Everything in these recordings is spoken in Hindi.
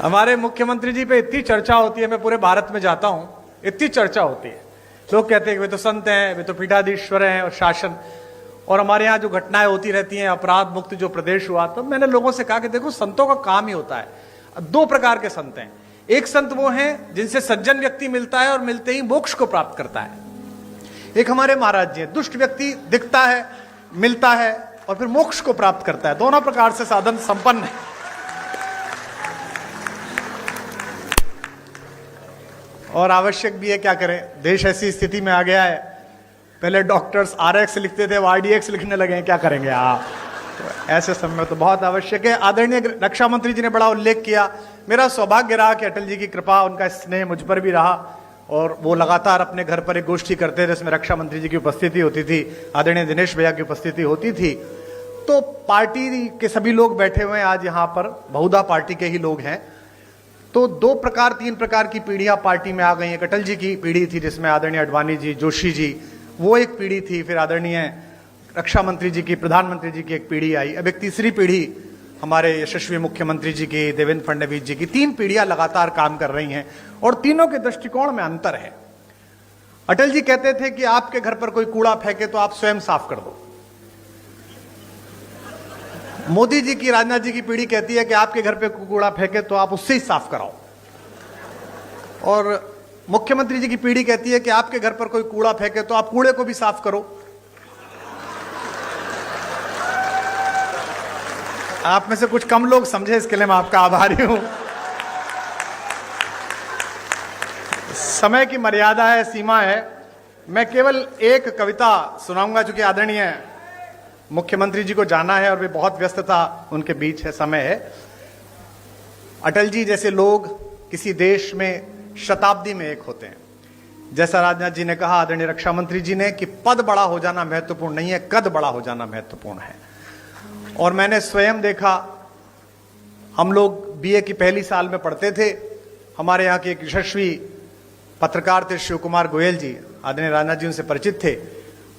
हमारे मुख्यमंत्री जी पे इतनी चर्चा होती है, मैं पूरे भारत में जाता हूं, इतनी चर्चा होती है। लोग कहते हैं कि वे तो संत हैं, वे तो पीठाधीश्वर हैं और शासन, और हमारे यहाँ जो घटनाएं होती रहती हैं, अपराध मुक्त जो प्रदेश हुआ। तो मैंने लोगों से कहा कि देखो, संतों का काम ही होता है। दो प्रकार के संत हैं। एक संत वो हैं जिनसे सज्जन व्यक्ति मिलता है और मिलते ही मोक्ष को प्राप्त करता है। एक हमारे महाराज जी हैं, दुष्ट व्यक्ति दिखता है, मिलता है और फिर मोक्ष को प्राप्त करता है। दोनों प्रकार से साधन संपन्न है। और आवश्यक भी है, क्या करें, देश ऐसी स्थिति में आ गया है। पहले डॉक्टर्स RX लिखते थे, वो RDX लिखने लगे हैं, क्या करेंगे आप। तो ऐसे समय में तो बहुत आवश्यक है। आदरणीय रक्षा मंत्री जी ने बड़ा उल्लेख किया। मेरा सौभाग्य रहा कि अटल जी की कृपा, उनका स्नेह मुझ पर भी रहा और वो लगातार अपने घर पर एक गोष्ठी करते थे जिसमें रक्षा मंत्री जी की उपस्थिति होती थी, आदरणीय दिनेश भैया की उपस्थिति होती थी। तो पार्टी के सभी लोग बैठे हुए हैं आज यहाँ पर, बहुधा पार्टी के ही लोग हैं। तो दो प्रकार, तीन प्रकार की पीढ़ियां पार्टी में आ गई हैं। अटल जी की पीढ़ी थी जिसमें आदरणीय अडवाणी जी, जोशी जी, वो एक पीढ़ी थी। फिर आदरणीय रक्षा मंत्री जी की, प्रधानमंत्री जी की एक पीढ़ी आई। अब एक तीसरी पीढ़ी हमारे यशस्वी मुख्यमंत्री जी की, देवेंद्र फडणवीस जी की। तीन पीढ़ियां लगातार काम कर रही हैं और तीनों के दृष्टिकोण में अंतर है। अटल जी कहते थे कि आपके घर पर कोई कूड़ा फेंके तो आप स्वयं साफ कर दो। मोदी जी की, राजनाथ जी की पीढ़ी कहती है कि आपके घर पे कूड़ा फेंके तो आप उससे ही साफ कराओ। और मुख्यमंत्री जी की पीढ़ी कहती है कि आपके घर पर कोई कूड़ा फेंके तो आप कूड़े को भी साफ करो। आप में से कुछ कम लोग समझे, इसके लिए मैं आपका आभारी हूं। समय की मर्यादा है, सीमा है। मैं केवल एक कविता सुनाऊंगा, चूंकि आदरणीय मुख्यमंत्री जी को जाना है और वे बहुत व्यस्तता उनके बीच है, समय है। अटल जी जैसे लोग किसी देश में शताब्दी में एक होते हैं। जैसा राजनाथ जी ने कहा, आदरणीय रक्षा मंत्री जी ने, कि पद बड़ा हो जाना महत्वपूर्ण नहीं है, कद बड़ा हो जाना महत्वपूर्ण है। और मैंने स्वयं देखा, हम लोग BA की पहली साल में पढ़ते थे। हमारे यहाँ के एक यशस्वी पत्रकार थे शिव कुमार गोयल जी, आदरणीय राजनाथ जी उनसे परिचित थे।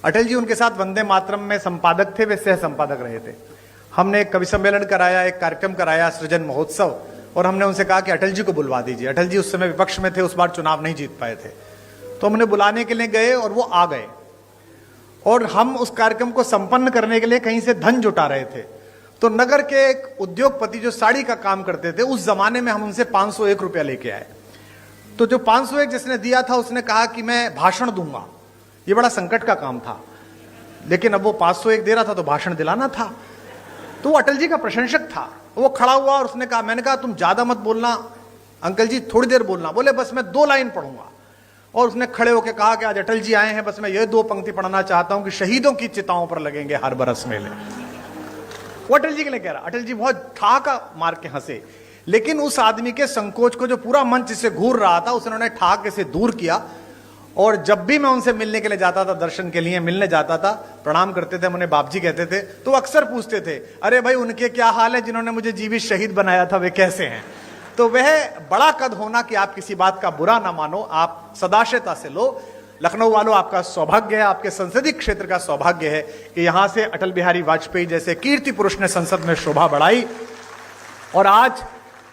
अटल जी उनके साथ वंदे मातरम में संपादक थे, वे सह संपादक रहे थे। हमने एक कवि सम्मेलन कराया, एक कार्यक्रम कराया, सृजन महोत्सव, और हमने उनसे कहा कि अटल जी को बुलवा दीजिए। अटल जी उस समय विपक्ष में थे, उस बार चुनाव नहीं जीत पाए थे। तो हमने बुलाने के लिए गए और वो आ गए, और हम उस कार्यक्रम को संपन्न करने के लिए कहीं से धन जुटा रहे थे। तो नगर के एक उद्योगपति जो साड़ी का काम करते थे, उस जमाने में हम उनसे 501 रुपया लेके आए। तो जो 501 जिसने दिया था, उसने कहा कि मैं भाषण दूंगा। ये बड़ा संकट का काम था, लेकिन अब वो 501 दे रहा था तो भाषण दिलाना था। तो वो अटल जी का प्रशंसक था। वो खड़ा हुआ और उसने कहा, मैंने कहा तुम ज्यादा मत बोलना अंकल जी, थोड़ी देर बोलना। बोले बस मैं 2 लाइन पढ़ूंगा। और उसने खड़े होकर कहा कि आज अटल जी आए हैं, बस मैं ये 2 पंक्ति पढ़ना चाहता हूं कि शहीदों की चिताओं पर लगेंगे हर बरस मेले। वो अटल जी के लिए कह रहा। अटल जी बहुत ठहाका मार के हंसे, लेकिन उस आदमी के संकोच को, जो पूरा मंच से घूर रहा था, उसने ठहाके से दूर किया। और जब भी मैं उनसे मिलने के लिए जाता था, दर्शन के लिए मिलने जाता था, प्रणाम करते थे, उन्हें बाप जी कहते थे, तो अक्सर पूछते थे, अरे भाई उनके क्या हाल है जिन्होंने मुझे जीवित शहीद बनाया था, वे कैसे हैं। तो वह बड़ा कद होना कि आप किसी बात का बुरा ना मानो, आप सदाशयता से लो। लखनऊ वालों, आपका सौभाग्य है, आपके संसदीय क्षेत्र का सौभाग्य है कि यहां से अटल बिहारी वाजपेयी जैसे कीर्ति पुरुष ने संसद में शोभा बढ़ाई। और आज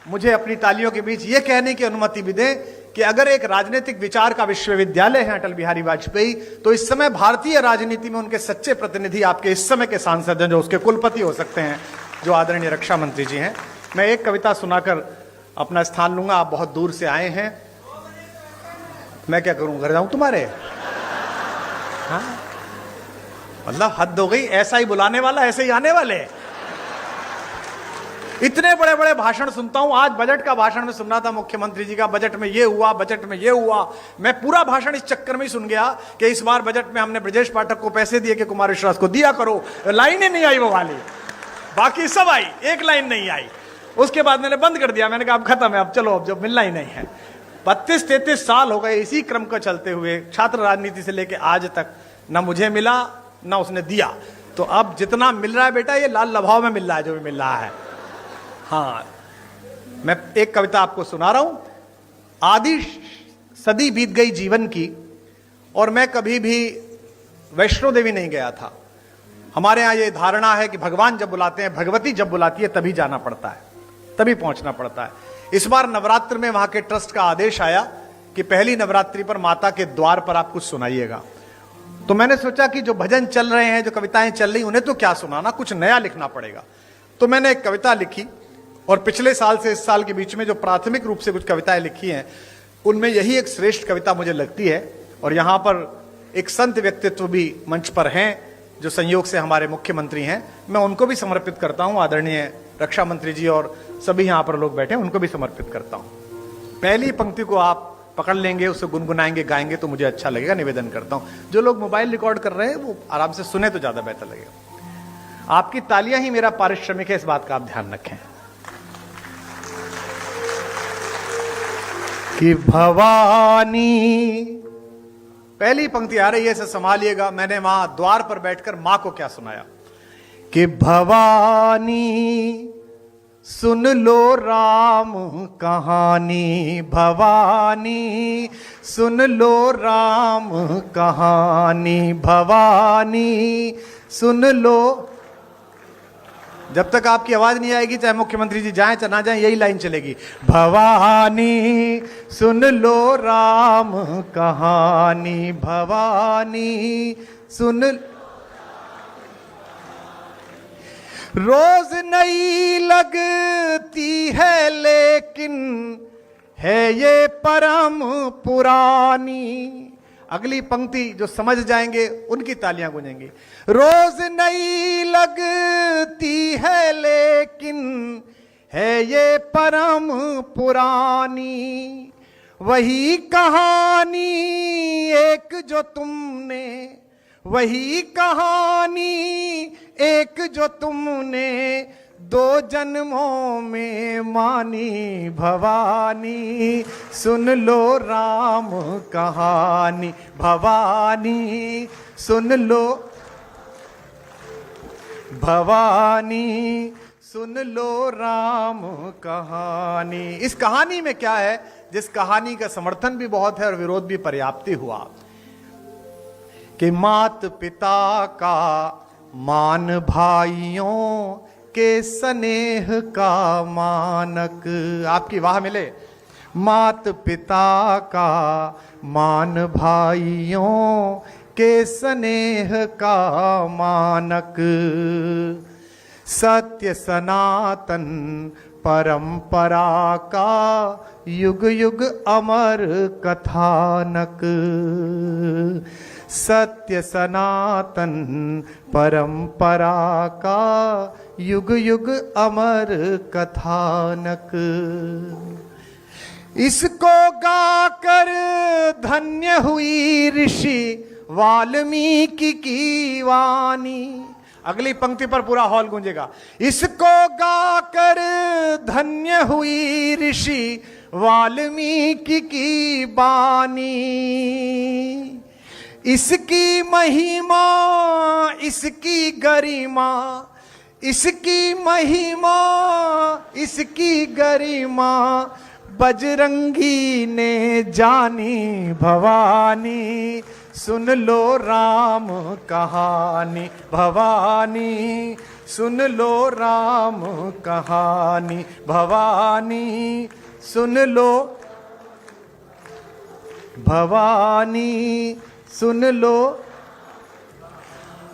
मुझे अपनी तालियों के बीच यह कहने की अनुमति भी दें कि अगर एक राजनीतिक विचार का विश्वविद्यालय है अटल बिहारी वाजपेयी, तो इस समय भारतीय राजनीति में उनके सच्चे प्रतिनिधि आपके इस समय के सांसद हैं, जो उसके कुलपति हो सकते हैं, जो आदरणीय रक्षा मंत्री जी हैं। मैं एक कविता सुनाकर अपना स्थान लूंगा। आप बहुत दूर से आए हैं, मैं क्या करूं, घर जाऊं तुम्हारे? हाँ, मतलब हद हो गई। ऐसा ही बुलाने वाला ऐसे ही आने वाले। इतने बड़े बड़े भाषण सुनता हूं। आज बजट का भाषण में सुन रहा था मुख्यमंत्री जी का, बजट में ये हुआ, बजट में ये हुआ। मैं पूरा भाषण इस चक्कर में ही सुन गया कि इस बार बजट में हमने ब्रजेश पाठक को पैसे दिए कि कुमार विश्वास को दिया करो। लाइन ही नहीं आई वो वाली, बाकी सब आई, एक लाइन नहीं आई। उसके बाद मैंने बंद कर दिया। मैंने कहा अब खत्म है, अब चलो, अब जब मिलना ही नहीं है। 32-33 साल हो गए इसी क्रम को चलते हुए, छात्र राजनीति से लेकर आज तक ना मुझे मिला ना उसने दिया। तो अब जितना मिल रहा है बेटा, ये लाल लभाव में मिल रहा है जो भी मिल रहा है। हाँ, मैं एक कविता आपको सुना रहा हूं। आधी सदी बीत गई जीवन की और मैं कभी भी वैष्णो देवी नहीं गया था। हमारे यहां ये धारणा है कि भगवान जब बुलाते हैं, भगवती जब बुलाती है, तभी जाना पड़ता है, तभी पहुंचना पड़ता है। इस बार नवरात्र में वहां के ट्रस्ट का आदेश आया कि पहली नवरात्रि पर माता के द्वार पर आप कुछ सुनाइएगा। तो मैंने सोचा कि जो भजन चल रहे हैं, जो कविताएं चल रही, उन्हें तो क्या सुनाना, कुछ नया लिखना पड़ेगा। तो मैंने एक कविता लिखी और पिछले साल से इस साल के बीच में जो प्राथमिक रूप से कुछ कविताएं लिखी हैं, उनमें यही एक श्रेष्ठ कविता मुझे लगती है। और यहां पर एक संत व्यक्तित्व भी मंच पर हैं जो संयोग से हमारे मुख्यमंत्री हैं, मैं उनको भी समर्पित करता हूं। आदरणीय रक्षा मंत्री जी और सभी यहां पर लोग बैठे हैं, उनको भी समर्पित करता हूं। पहली पंक्ति को आप पकड़ लेंगे, उसे गुनगुनाएंगे, गाएंगे तो मुझे अच्छा लगेगा। निवेदन करता हूं जो लोग मोबाइल रिकॉर्ड कर रहे हैं वो आराम से सुने तो ज्यादा बेहतर लगेगा। आपकी तालियां ही मेरा पारिश्रमिक है, इस बात का आप ध्यान रखें। कि भवानी, पहली पंक्ति आ रही है, इसे संभालिएगा। मैंने वहां द्वार पर बैठकर मां को क्या सुनाया कि भवानी सुन लो राम कहानी, भवानी सुन लो राम कहानी, भवानी सुन लो। जब तक आपकी आवाज नहीं आएगी, चाहे मुख्यमंत्री जी जाएं चाहे ना जाएं, यही लाइन चलेगी। भवानी सुन लो राम कहानी, भवानी सुन। रोज नई लगती है लेकिन है ये परम पुरानी। अगली पंक्ति जो समझ जाएंगे उनकी तालियां गूंजेंगी। रोज नई लगती है लेकिन है ये परम पुरानी। वही कहानी एक जो तुमने, वही कहानी एक जो तुमने दो जन्मों में मानी। भवानी सुन लो राम कहानी, भवानी सुन लो, भवानी सुन लो राम कहानी। इस कहानी में क्या है, जिस कहानी का समर्थन भी बहुत है और विरोध भी पर्याप्त हुआ, कि मात पिता का मान भाइयों के स्नेह का मानक। आपकी वाह मिले। मात पिता का मान भाइयों के स्नेह का मानक। सत्य सनातन परंपरा का युग युग अमर कथानक। सत्य सनातन परंपरा का युग युग अमर कथानक। इसको गाकर धन्य हुई ऋषि वाल्मीकि की वाणी। अगली पंक्ति पर पूरा हॉल गूंजेगा। इसको गाकर धन्य हुई ऋषि वाल्मीकि की वाणी। इसकी महिमा, इसकी गरिमा, इसकी महिमा, इसकी गरिमा बजरंगी ने जानी। भवानी सुन लो राम कहानी, भवानी सुन लो राम कहानी, भवानी सुन लो, भवानी सुन लो।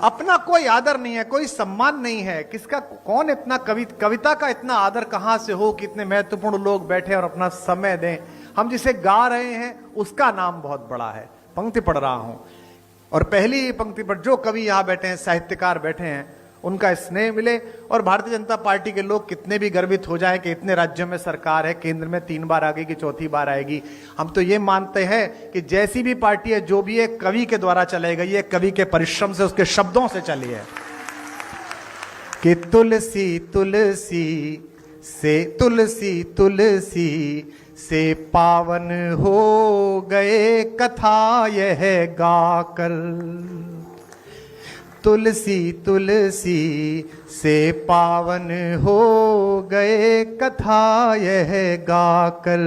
अपना कोई आदर नहीं है, कोई सम्मान नहीं है। किसका, कौन इतना कविता का इतना आदर कहां से हो कि इतने महत्वपूर्ण लोग बैठे और अपना समय दें। हम जिसे गा रहे हैं उसका नाम बहुत बड़ा है। पंक्ति पढ़ रहा हूं और पहली पंक्ति पर जो कवि यहां बैठे हैं, साहित्यकार बैठे हैं, उनका स्नेह मिले। और भारतीय जनता पार्टी के लोग कितने भी गर्वित हो जाएं कि इतने राज्यों में सरकार है, केंद्र में 3 बार आ गई कि 4थी बार आएगी, हम तो ये मानते हैं कि जैसी भी पार्टी है, जो भी है, कवि के द्वारा चलाई गई है, कवि के परिश्रम से, उसके शब्दों से चली है। कि तुलसी तुलसी से, तुलसी तुलसी से पावन हो गए कथा यह गाकर। तुलसी तुलसी से पावन हो गए कथा यह गाकर।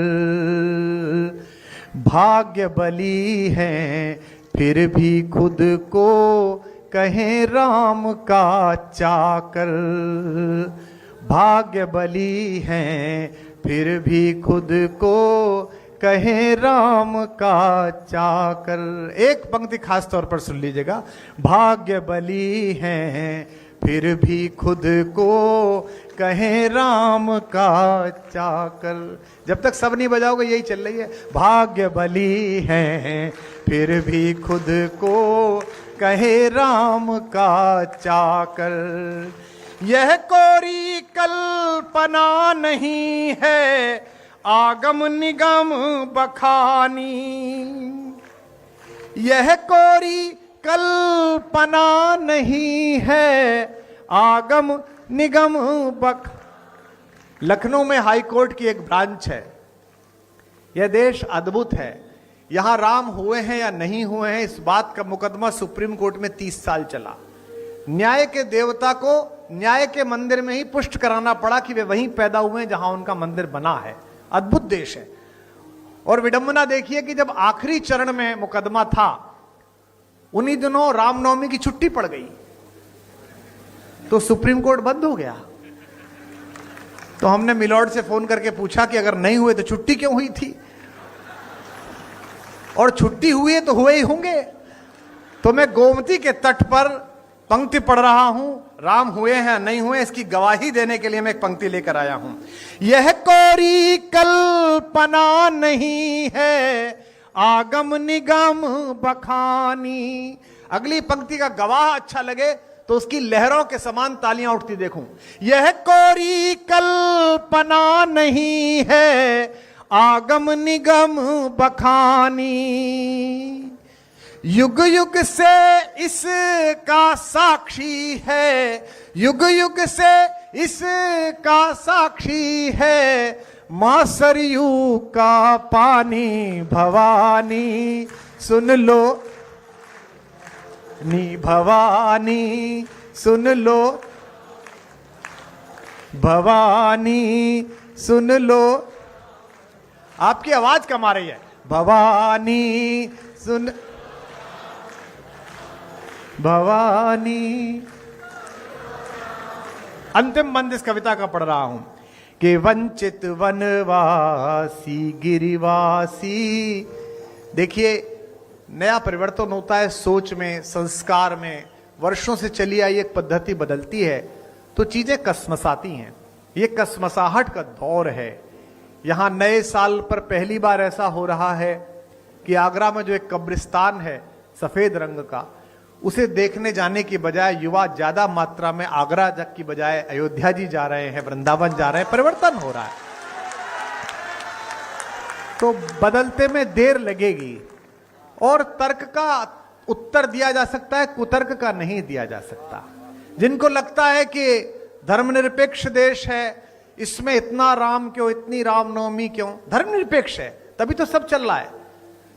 भाग्य बली हैं फिर भी खुद को कहें राम का चाकर। भाग्य बली हैं फिर भी खुद को कहे राम का चाकर। एक पंक्ति खास तौर पर सुन लीजिएगा, भाग्य बली हैं फिर भी खुद को कहे राम का चाकर। जब तक सब नहीं बजाओगे यही चल रही है, भाग्य बली हैं फिर भी खुद को कहे राम का चाकर। यह कोरी कल्पना नहीं है आगम निगम बखानी। यह कोरी कल्पना नहीं है आगम निगम बख। लखनऊ में हाई कोर्ट की एक ब्रांच है। यह देश अद्भुत है। यहां राम हुए हैं या नहीं हुए हैं इस बात का मुकदमा सुप्रीम कोर्ट में 30 साल चला। न्याय के देवता को न्याय के मंदिर में ही पुष्ट कराना पड़ा कि वे वहीं पैदा हुए हैं जहां उनका मंदिर बना है। अद्भुत देश है। और विडंबना देखिए कि जब आखिरी चरण में मुकदमा था, उन्हीं दिनों रामनवमी की छुट्टी पड़ गई तो सुप्रीम कोर्ट बंद हो गया। तो हमने मिलॉर्ड से फोन करके पूछा कि अगर नहीं हुए तो छुट्टी क्यों हुई थी, और छुट्टी हुई है तो हुए ही होंगे। तो मैं गोमती के तट पर पंक्ति पढ़ रहा हूं, राम हुए हैं नहीं हुए इसकी गवाही देने के लिए मैं एक पंक्ति लेकर आया हूं। यह कोरी कल्पना नहीं है आगम निगम बखानी। अगली पंक्ति का गवाह अच्छा लगे तो उसकी लहरों के समान तालियां उठती देखूं। यह कोरी कल्पना नहीं है आगम निगम बखानी। युग युग से इसका साक्षी है, युग युग से इसका साक्षी है मां सरयू का पानी भवानी। सुन लो नी भवानी, सुन लो भवानी, सुन लो। आपकी आवाज कम आ रही है। भवानी सुन भवानी। अंतिम बंद इस कविता का पढ़ रहा हूं कि वंचित वनवासी गिरिवासी। देखिए नया परिवर्तन होता है सोच में, संस्कार में। वर्षों से चली आई एक पद्धति बदलती है तो चीजें कसमसाती हैं। ये कसमसाहट का दौर है। यहां नए साल पर पहली बार ऐसा हो रहा है कि आगरा में जो एक कब्रिस्तान है सफेद रंग का, उसे देखने जाने की बजाय युवा ज्यादा मात्रा में आगरा तक की बजाय अयोध्या जी जा रहे हैं, वृंदावन जा रहे हैं। परिवर्तन हो रहा है तो बदलते में देर लगेगी। और तर्क का उत्तर दिया जा सकता है, कुतर्क का नहीं दिया जा सकता। जिनको लगता है कि धर्मनिरपेक्ष देश है, इसमें इतना राम क्यों, इतनी रामनवमी क्यों, धर्मनिरपेक्ष है तभी तो सब चल रहा है।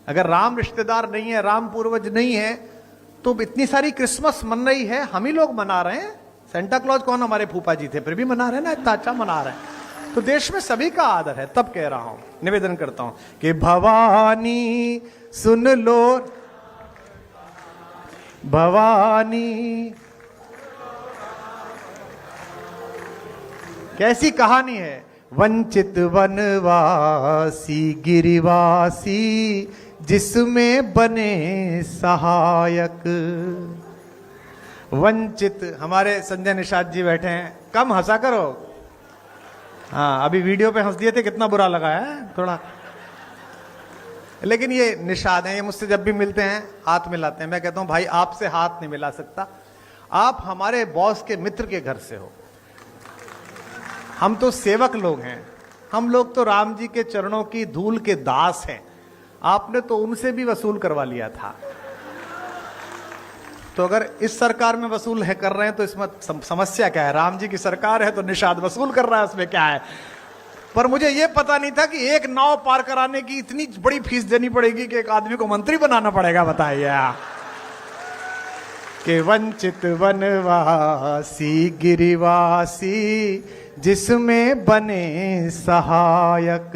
अगर राम रिश्तेदार नहीं है, राम पूर्वज नहीं है, तो इतनी सारी क्रिसमस मन रही है, हम ही लोग मना रहे हैं। सेंटा क्लॉज कौन, हमारे फूफा जी थे, फिर भी मना रहे हैं ना, इतना अच्छा मना रहे हैं। तो देश में सभी का आदर है। तब कह रहा हूं, निवेदन करता हूं कि भवानी सुन लो भवानी। कैसी कहानी है। वंचित वनवासी गिरिवासी जिसमें बने सहायक। वंचित, हमारे संजय निषाद जी बैठे हैं, कम हंसा करो। हाँ अभी वीडियो पे हंस दिए थे, कितना बुरा लगा है थोड़ा। लेकिन ये निषाद हैं, ये मुझसे जब भी मिलते हैं हाथ मिलाते हैं। मैं कहता हूं भाई आपसे हाथ नहीं मिला सकता, आप हमारे बॉस के मित्र के घर से हो। हम तो सेवक लोग हैं, हम लोग तो राम जी के चरणों की धूल के दास हैं। आपने तो उनसे भी वसूल करवा लिया था। तो अगर इस सरकार में वसूल है कर रहे हैं तो इसमें समस्या क्या है। राम जी की सरकार है तो निषाद वसूल कर रहा है, उसमें क्या है। पर मुझे यह पता नहीं था कि एक नाव पार कराने की इतनी बड़ी फीस देनी पड़ेगी कि एक आदमी को मंत्री बनाना पड़ेगा। बताइए कि वंचित वनवासी गिरिवासी जिसमें बने सहायक।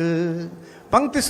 पंक्ति